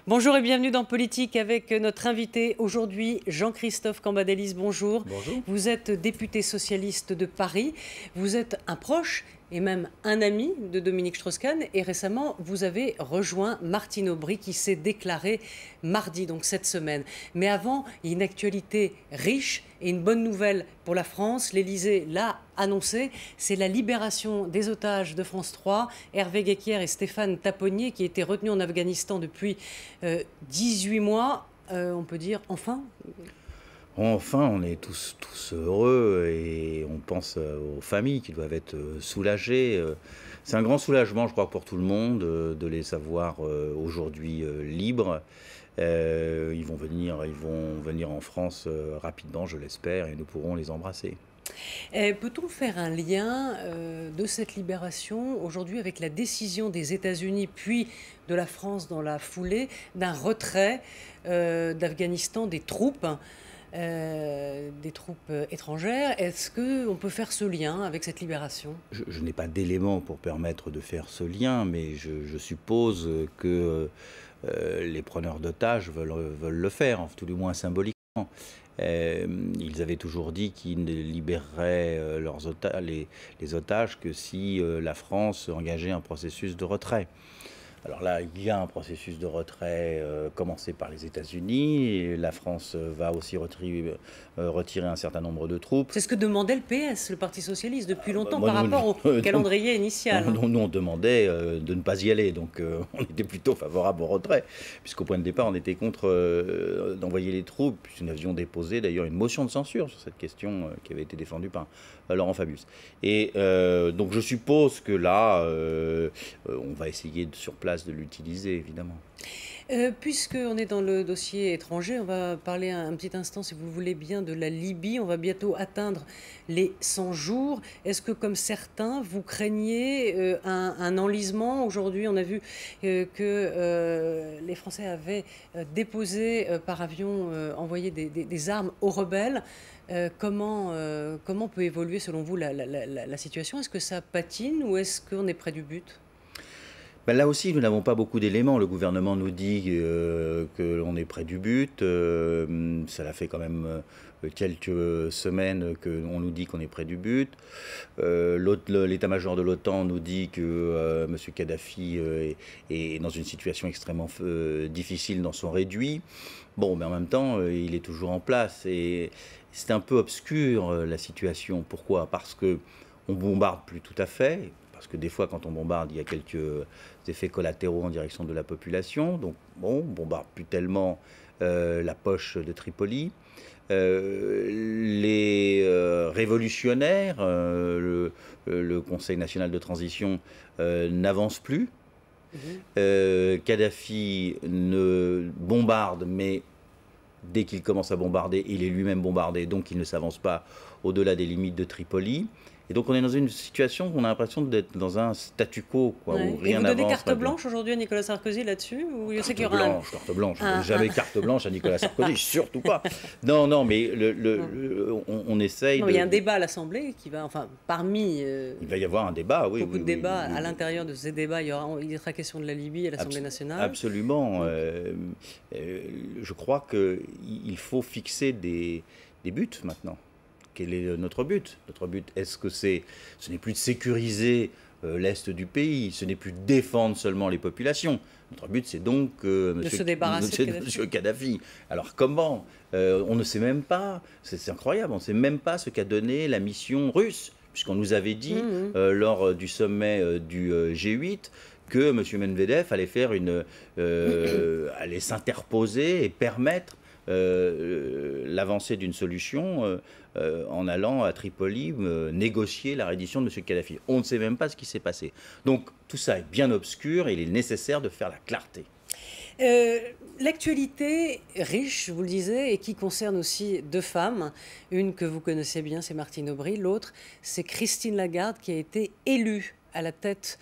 Bonjour et bienvenue dans Politique avec notre invité aujourd'hui, Jean-Christophe Cambadélis. Bonjour. Bonjour. Vous êtes député socialiste de Paris. Vous êtes un proche et même un ami de Dominique Strauss-Kahn. Et récemment, vous avez rejoint Martine Aubry qui s'est déclarée mardi, donc cette semaine. Mais avant, il y a une actualité riche et une bonne nouvelle pour la France. L'Élysée l'a annoncé, c'est la libération des otages de France 3, Hervé Guéquière et Stéphane Taponnier, qui étaient retenus en Afghanistan depuis 18 mois. On peut dire enfin. Enfin, on est tous heureux et on pense aux familles qui doivent être soulagées. C'est un grand soulagement, je crois, pour tout le monde de les savoir aujourd'hui libres. Ils vont venir en France rapidement, je l'espère, et nous pourrons les embrasser. Peut-on faire un lien de cette libération aujourd'hui avec la décision des États-Unis puis de la France dans la foulée d'un retrait d'Afghanistan des troupes étrangères? Est-ce qu'on peut faire ce lien avec cette libération? Je n'ai pas d'éléments pour permettre de faire ce lien, mais je suppose que les preneurs d'otages veulent le faire, tout du moins symboliquement. Ils avaient toujours dit qu'ils ne libéreraient les otages que si la France engageait un processus de retrait. Alors là, il y a un processus de retrait commencé par les États-Unis, et la France va aussi retirer un certain nombre de troupes. C'est ce que demandait le PS, le Parti Socialiste, depuis longtemps par rapport au calendrier initial. Nous, on demandait de ne pas y aller, donc on était plutôt favorable au retrait, puisqu'au point de départ, on était contre d'envoyer les troupes, puisque nous avions déposé d'ailleurs une motion de censure sur cette question qui avait été défendue par Laurent Fabius. Et donc je suppose que là, on va essayer sur place de l'utiliser, évidemment. Puisqu'on est dans le dossier étranger, on va parler un petit instant, si vous voulez bien, de la Libye. On va bientôt atteindre les 100 jours. Est-ce que, comme certains, vous craignez un enlisement? Aujourd'hui, on a vu que les Français avaient déposé par avion, envoyé des armes aux rebelles. Comment peut évoluer, selon vous, la situation? Est-ce que ça patine ou est-ce qu'on est près du but? Ben là aussi, nous n'avons pas beaucoup d'éléments. Le gouvernement nous dit que l'on est près du but. Cela fait quand même quelques semaines qu'on nous dit qu'on est près du but. L'état-major de l'OTAN nous dit que M. Kadhafi est dans une situation extrêmement difficile dans son réduit. Bon, mais en même temps, il est toujours en place. Et c'est un peu obscur, la situation. Pourquoi? Parce qu'on ne bombarde plus tout à fait. Parce que des fois, quand on bombarde, il y a quelques effets collatéraux en direction de la population. Donc, bon, on ne bombarde plus tellement la poche de Tripoli. Les révolutionnaires, le Conseil national de transition, n'avance plus. Kadhafi ne bombarde, mais dès qu'il commence à bombarder, il est lui-même bombardé, donc il ne s'avance pas au-delà des limites de Tripoli. Et donc on est dans une situation où on a l'impression d'être dans un statu quo, quoi, Ouais. où rien n'avance. Et vous donnez carte blanche aujourd'hui à Nicolas Sarkozy là-dessus? Ou je sais qu'il y aura carte blanche. Jamais carte blanche à Nicolas Sarkozy, surtout pas. Non, mais on essaye. Il y a un débat à l'Assemblée qui va, parmi. Il va y avoir un débat, oui. Beaucoup de débats. À l'intérieur de ces débats, il sera question de la Libye à l'Assemblée nationale. Absolument. Je crois qu'il faut fixer des buts maintenant. Quel est notre but? Notre but, est-ce que ce n'est plus de sécuriser l'Est du pays, ce n'est plus de défendre seulement les populations. Notre but, c'est donc de se débarrasser de M. Kadhafi. Alors comment? On ne sait même pas, c'est incroyable, on ne sait même pas ce qu'a donné la mission russe, puisqu'on nous avait dit lors du sommet du G8 que M. Medvedev allait s'interposer et permettre l'avancée d'une solution en allant à Tripoli négocier la reddition de M. Kadhafi. On ne sait même pas ce qui s'est passé. Donc tout ça est bien obscur et il est nécessaire de faire la clarté. L'actualité riche, je vous le disais, et qui concerne aussi deux femmes. Une que vous connaissez bien, c'est Martine Aubry. L'autre, c'est Christine Lagarde, qui a été élue à la tête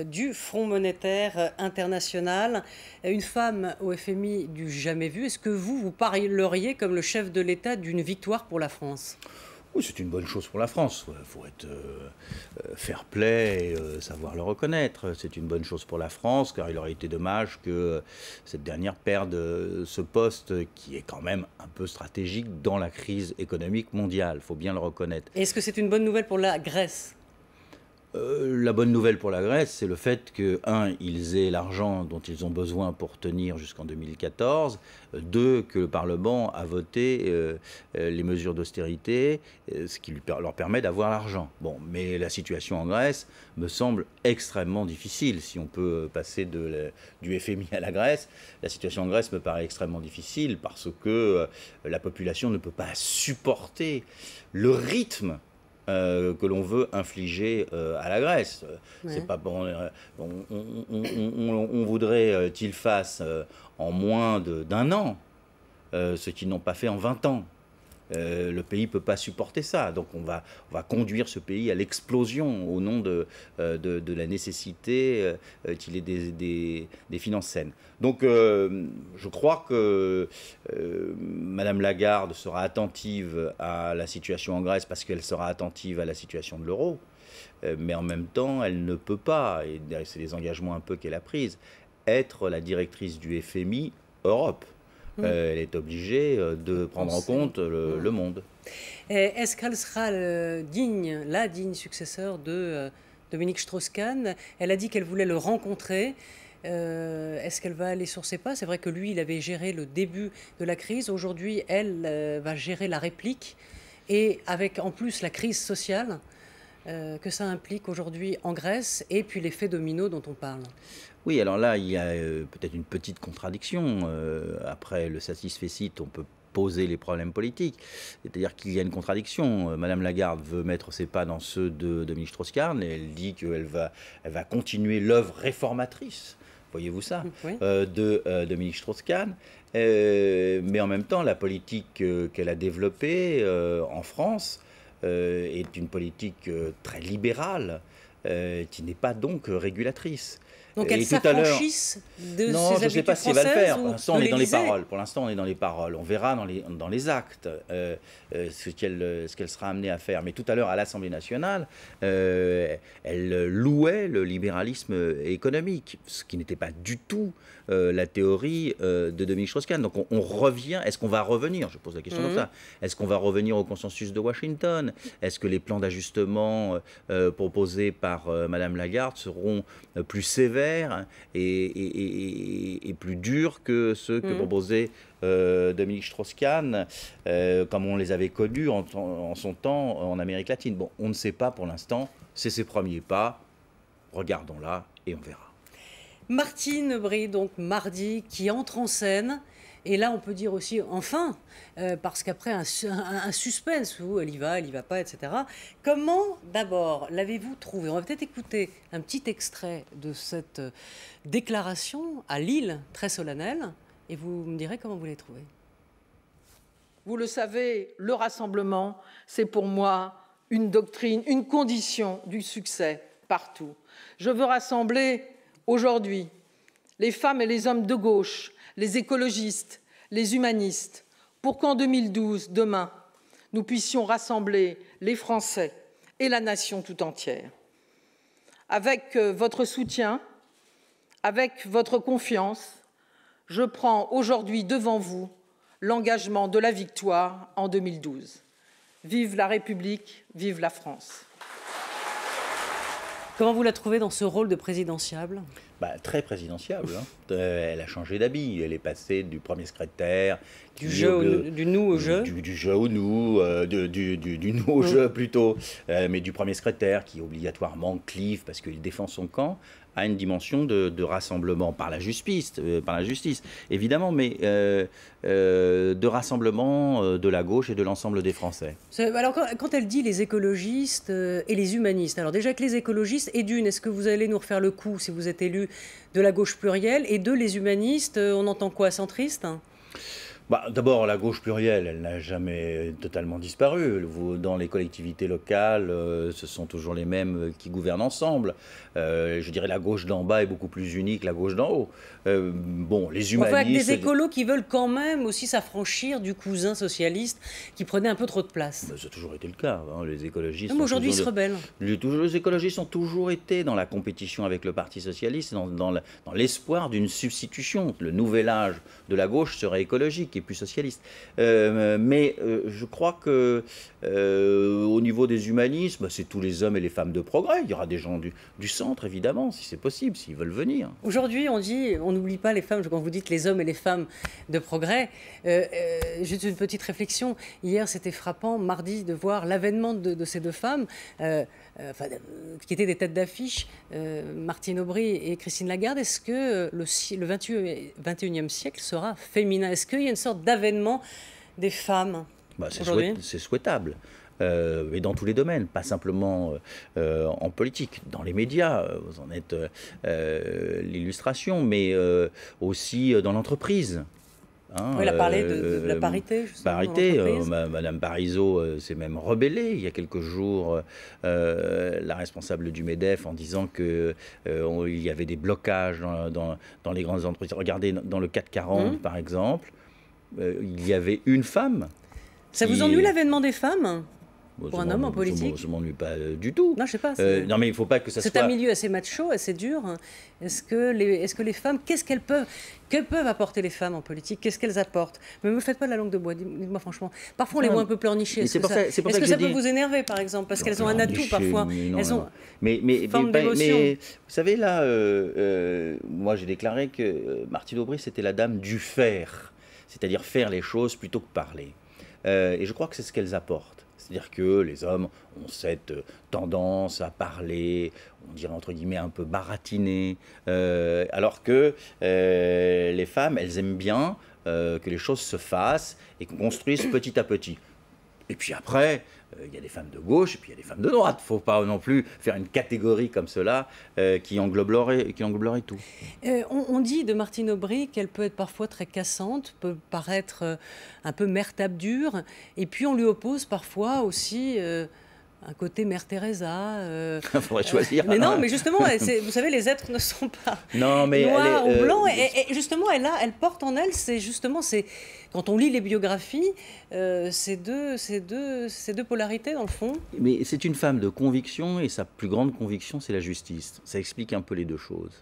du Fonds monétaire international. Une femme au FMI du jamais vu. Est-ce que vous parleriez comme le chef de l'État d'une victoire pour la France? Oui, c'est une bonne chose pour la France. Il faut être fair play et savoir le reconnaître. C'est une bonne chose pour la France, car il aurait été dommage que cette dernière perde ce poste qui est quand même un peu stratégique dans la crise économique mondiale. Il faut bien le reconnaître. Est-ce que c'est une bonne nouvelle pour la Grèce ? La bonne nouvelle pour la Grèce, c'est le fait que, ils aient l'argent dont ils ont besoin pour tenir jusqu'en 2014, deux, que le Parlement a voté les mesures d'austérité, ce qui leur permet d'avoir l'argent. Bon, mais la situation en Grèce me semble extrêmement difficile. Si on peut passer du FMI à la Grèce, la situation en Grèce me paraît extrêmement difficile parce que la population ne peut pas supporter le rythme que l'on veut infliger à la Grèce. Ouais. C'est pas bon. On voudrait qu'ils fassent en moins d'un an ce qu'ils n'ont pas fait en 20 ans. Le pays ne peut pas supporter ça. Donc on va conduire ce pays à l'explosion au nom de la nécessité qu'il ait des finances saines. Donc je crois que Madame Lagarde sera attentive à la situation en Grèce parce qu'elle sera attentive à la situation de l'euro. Mais en même temps, elle ne peut pas, et c'est les engagements un peu qu'elle a pris, être la directrice du FMI Europe. Elle est obligée de prendre en compte le monde. Est-ce qu'elle sera la digne successeur de Dominique Strauss-Kahn? Elle a dit qu'elle voulait le rencontrer. Est-ce qu'elle va aller sur ses pas? C'est vrai que lui, il avait géré le début de la crise. Aujourd'hui, elle va gérer la réplique. Et avec en plus la crise sociale que ça implique aujourd'hui en Grèce et puis l'effet domino dont on parle. Oui, alors là, il y a peut-être une petite contradiction. Après le satisfecit, on peut poser les problèmes politiques. C'est-à-dire qu'il y a une contradiction. Madame Lagarde veut mettre ses pas dans ceux de Dominique Strauss-Kahn et elle dit qu'elle va continuer l'œuvre réformatrice, voyez-vous ça, oui. De Dominique Strauss-Kahn. Mais en même temps, la politique qu'elle a développée en France est une politique très libérale, qui n'est pas donc régulatrice. Donc elle s'affranchisse de non, ses je ne sais pas si elle va le faire. Pour l'instant, on est dans les paroles. Pour l'instant, on est dans les paroles. On verra dans les actes ce qu'elle sera amenée à faire. Mais tout à l'heure, à l'Assemblée nationale, elle louait le libéralisme économique, ce qui n'était pas du tout la théorie de Dominique Strauss-Kahn. Donc on revient. Est-ce qu'on va revenir? Je pose la question comme ça. Est-ce qu'on va revenir au consensus de Washington? Est-ce que les plans d'ajustement proposés par Madame Lagarde seront plus sévères et plus dur que ceux que proposait Dominique Strauss-Kahn, comme on les avait connus en son temps en Amérique latine. Bon, on ne sait pas pour l'instant, c'est ses premiers pas, regardons-la et on verra. Martine Aubry, donc mardi, qui entre en scène. Et là, on peut dire aussi, enfin, parce qu'après un suspense où elle y va pas, etc. Comment, d'abord, l'avez-vous trouvé? On va peut-être écouter un petit extrait de cette déclaration à Lille, très solennelle, et vous me direz comment vous l'avez trouvée. Vous le savez, le rassemblement, c'est pour moi une doctrine, une condition du succès partout. Je veux rassembler aujourd'hui les femmes et les hommes de gauche, les écologistes, les humanistes, pour qu'en 2012, demain, nous puissions rassembler les Français et la nation tout entière. Avec votre soutien, avec votre confiance, je prends aujourd'hui devant vous l'engagement de la victoire en 2012. Vive la République, vive la France. Comment vous la trouvez dans ce rôle de présidentiable? Très présidentiable. Elle a changé d'habit. Elle est passée du premier secrétaire... Du nous au jeu. Du jeu au nous, du nous au jeu plutôt. Mais du premier secrétaire qui obligatoirement clive parce qu'il défend son camp, à une dimension de rassemblement par la justice, évidemment, mais de rassemblement de la gauche et de l'ensemble des Français. Alors, quand elle dit les écologistes et les humanistes, alors déjà que les écologistes, et d'une, est-ce que vous allez nous refaire le coup, si vous êtes élu, de la gauche plurielle, et deux, les humanistes, on entend quoi, centriste? D'abord, la gauche plurielle, elle n'a jamais totalement disparu. Dans les collectivités locales, ce sont toujours les mêmes qui gouvernent ensemble. Je dirais la gauche d'en bas est beaucoup plus unie que la gauche d'en haut. Bon, les humanistes... Enfin, avec des écolos qui veulent quand même aussi s'affranchir du cousin socialiste qui prenait un peu trop de place. Ça a toujours été le cas. Hein. Les écologistes... Même aujourd'hui, ils se rebellent. Les écologistes ont toujours été dans la compétition avec le Parti socialiste, dans l'espoir d'une substitution. Le nouvel âge de la gauche serait écologique et plus socialiste. Mais je crois que au niveau des humanismes, c'est tous les hommes et les femmes de progrès. Il y aura des gens du centre, évidemment, si c'est possible, s'ils veulent venir. Aujourd'hui, on n'oublie pas les femmes. Quand vous dites les hommes et les femmes de progrès, juste une petite réflexion. Hier, c'était frappant, mardi, de voir l'avènement de ces deux femmes, qui étaient des têtes d'affiche, Martine Aubry et Christine Lagarde. Est-ce que le 21e siècle sera féminin? Est-ce qu'il y a une sorte d'avènement des femmes aujourd'hui? C'est souhaitable. Et dans tous les domaines, pas simplement en politique, dans les médias, vous en êtes l'illustration, mais aussi dans l'entreprise. Hein, elle a parlé de la parité, justement. Parité, Madame Parizeau s'est même rebellée il y a quelques jours, la responsable du MEDEF, en disant qu'il y avait des blocages dans les grandes entreprises. Regardez, dans le 440, par exemple, il y avait une femme. Ça vous ennuie l'avènement des femmes pour un homme en politique? Ça ne m'ennuie pas du tout. Non, je sais pas. Non, mais il ne faut pas que ça soit... C'est un milieu assez macho, assez dur. Est-ce que les femmes, que peuvent apporter les femmes en politique? Qu'est-ce qu'elles apportent? Mais ne me faites pas de la langue de bois, dites-moi franchement. Parfois, on les voit un peu pleurnicher. Est-ce que ça peut vous énerver, par exemple? Parce qu'elles ont un atout, parfois. Mais vous savez, là, moi, j'ai déclaré que Martine Aubry, c'était la dame du faire. C'est-à-dire faire les choses plutôt que parler. Et je crois que c'est ce qu'elles apportent. C'est-à-dire que les hommes ont cette tendance à parler, on dirait entre guillemets un peu baratiner, alors que les femmes, elles aiment bien que les choses se fassent et qu'on construise petit à petit. Et puis après, il y a des femmes de gauche et puis il y a des femmes de droite. Il ne faut pas non plus faire une catégorie comme cela qui engloberait tout. On dit de Martine Aubry qu'elle peut être parfois très cassante, peut paraître un peu mère tape dure, et puis on lui oppose parfois aussi... un côté Mère Teresa. Il faudrait choisir. Mais non, mais justement, vous savez, les êtres ne sont pas noirs ou blancs. Et justement, elle porte en elle, quand on lit les biographies, ces deux polarités, dans le fond. Mais c'est une femme de conviction, et sa plus grande conviction, c'est la justice. Ça explique un peu les deux choses.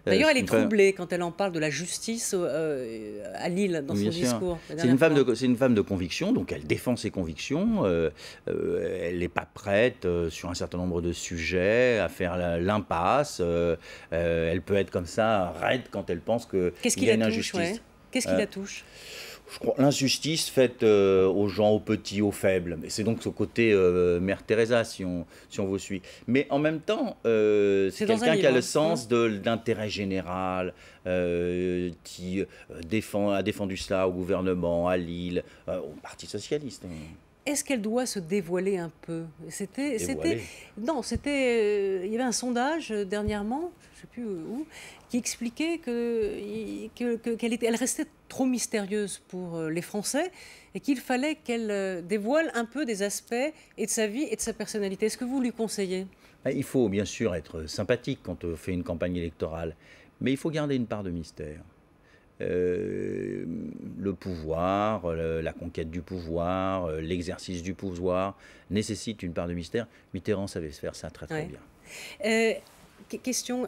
D'ailleurs, elle est troublée quand elle en parle de la justice à Lille, dans son discours. C'est une femme de conviction, donc elle défend ses convictions. Elle n'est pas prête, sur un certain nombre de sujets, à faire l'impasse. Elle peut être comme ça, raide, quand elle pense qu'il y a une injustice. Qu'est-ce qui la touche? Je crois l'injustice faite aux gens, aux petits, aux faibles. Mais c'est donc ce côté Mère Teresa, si on vous suit. Mais en même temps, c'est quelqu'un qui a le sens de l'intérêt général, qui a défendu cela au gouvernement, à Lille, au Parti socialiste. Est-ce qu'elle doit se dévoiler un peu? Il y avait un sondage dernièrement, je ne sais plus où, qui expliquait qu'elle restait trop mystérieuse pour les Français et qu'il fallait qu'elle dévoile un peu des aspects et de sa vie et de sa personnalité. Est-ce que vous lui conseillez? Il faut bien sûr être sympathique quand on fait une campagne électorale, mais il faut garder une part de mystère. Le pouvoir, la conquête du pouvoir, l'exercice du pouvoir nécessite une part de mystère. Mitterrand savait faire ça très bien. Question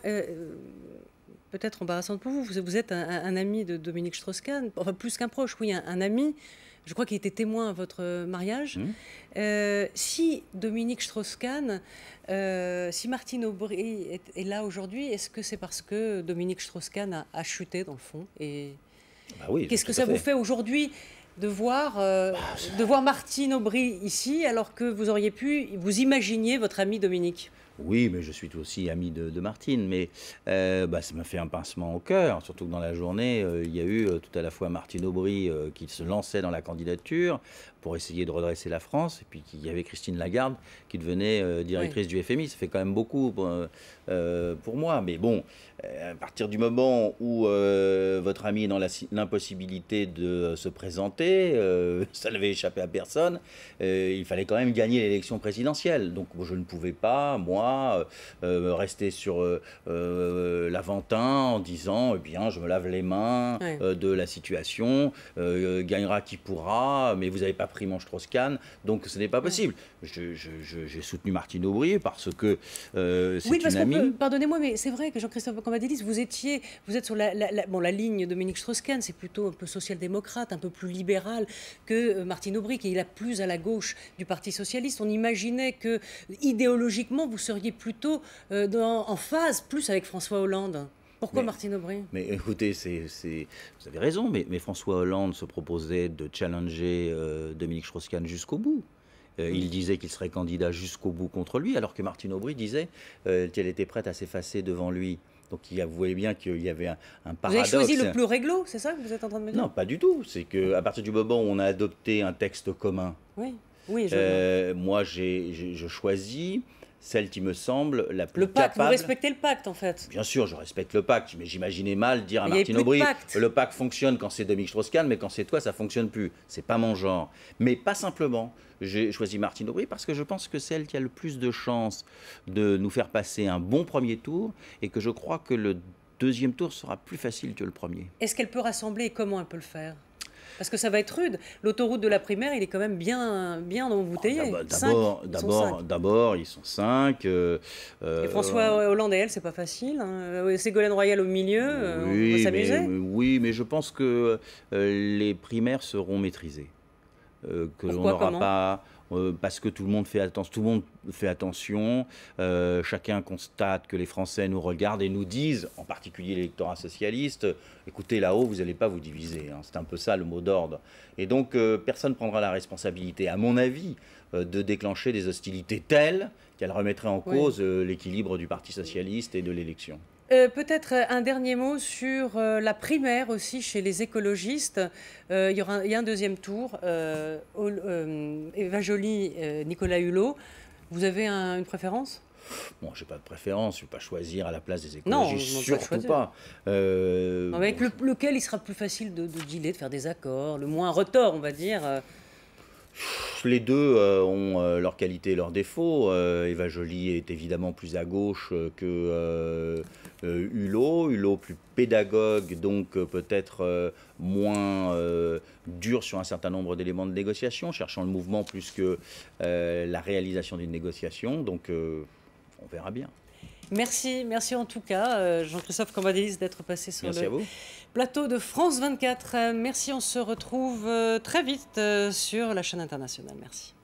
peut-être embarrassante pour vous. Vous êtes un ami de Dominique Strauss-Kahn, enfin plus qu'un proche, oui, un ami. Je crois qu'il était témoin à votre mariage. Si Dominique Strauss-Kahn, si Martine Aubry est là aujourd'hui, est-ce que c'est parce que Dominique Strauss-Kahn a chuté dans le fond? Oui, qu'est-ce que ça vous fait aujourd'hui de voir Martine Aubry ici, alors que vous imaginiez votre ami Dominique? Oui, mais je suis aussi ami de Martine, mais ça m'a fait un pincement au cœur, surtout que dans la journée, il y a eu tout à la fois Martine Aubry qui se lançait dans la candidature, pour essayer de redresser la France. Et puis qu'il y avait Christine Lagarde qui devenait directrice du FMI. Ça fait quand même beaucoup pour moi. Mais bon, à partir du moment où votre ami est dans l'impossibilité de se présenter, ça n'avait échappé à personne, il fallait quand même gagner l'élection présidentielle. Donc je ne pouvais pas, moi, rester sur l'Aventin en disant, eh bien, je me lave les mains de la situation, gagnera qui pourra, mais vous n'avez pas pris mon Strauss-Kahn, donc ce n'est pas possible. J'ai soutenu Martine Aubry parce que c'est une amie. Pardonnez-moi, mais c'est vrai que Jean-Christophe Cambadélis, vous êtes sur la ligne Dominique Strauss-Kahn, c'est plutôt un peu social-démocrate, un peu plus libéral que Martine Aubry, qui est la plus à la gauche du Parti socialiste. On imaginait que, idéologiquement, vous seriez plutôt en phase plus avec François Hollande. Pourquoi Martine Aubry? Mais écoutez, vous avez raison, mais François Hollande se proposait de challenger Dominique Strauss-Kahn jusqu'au bout. Il disait qu'il serait candidat jusqu'au bout contre lui, alors que Martine Aubry disait qu'elle était prête à s'effacer devant lui. Donc vous voyez bien qu'il y avait un paradoxe. Vous avez choisi le plus réglo, c'est ça que vous êtes en train de me dire? Non, pas du tout. C'est qu'à partir du moment où on a adopté un texte commun, moi je choisis celle qui me semble la plus capable. Vous respectez le pacte, en fait. Bien sûr, je respecte le pacte, mais j'imaginais mal dire à Martine Aubry, le pacte fonctionne quand c'est Dominique Strauss-Kahn, mais quand c'est toi, ça fonctionne plus. C'est pas mon genre. Mais pas simplement. J'ai choisi Martine Aubry parce que je pense que c'est elle qui a le plus de chances de nous faire passer un bon premier tour et que je crois que le deuxième tour sera plus facile que le premier. Est-ce qu'elle peut rassembler et comment elle peut le faire? Parce que ça va être rude. L'autoroute de la primaire, il est quand même bien embouteillé. D'abord, ils sont 5. Et François Hollande et elle, c'est pas facile. Hein. Ségolène Royal au milieu, on va s'amuser. Oui, mais je pense que les primaires seront maîtrisées. Que l'on n'aura pas... parce que tout le monde fait attention, chacun constate que les Français nous regardent et nous disent, en particulier l'électorat socialiste, écoutez, là-haut, vous n'allez pas vous diviser. Hein. C'est un peu ça le mot d'ordre. Et donc, personne ne prendra la responsabilité, à mon avis, de déclencher des hostilités telles qu'elles remettraient en cause l'équilibre du Parti socialiste et de l'élection. Peut-être un dernier mot sur la primaire aussi chez les écologistes. Il y a un deuxième tour. Eva Joly, Nicolas Hulot. Vous avez une préférence? Bon, je n'ai pas de préférence. Je ne vais pas choisir à la place des écologistes. Non, surtout pas. Avec lequel il sera plus facile de dealer, de faire des accords, le moins retors, on va dire. Les deux ont leurs qualités et leurs défauts. Eva Joly est évidemment plus à gauche que Hulot. Hulot plus pédagogue, donc peut-être moins dur sur un certain nombre d'éléments de négociation, cherchant le mouvement plus que la réalisation d'une négociation. Donc on verra bien. Merci en tout cas, Jean-Christophe Cambadélis, d'être passé sur le plateau de France 24. Merci, on se retrouve très vite sur la chaîne internationale. Merci.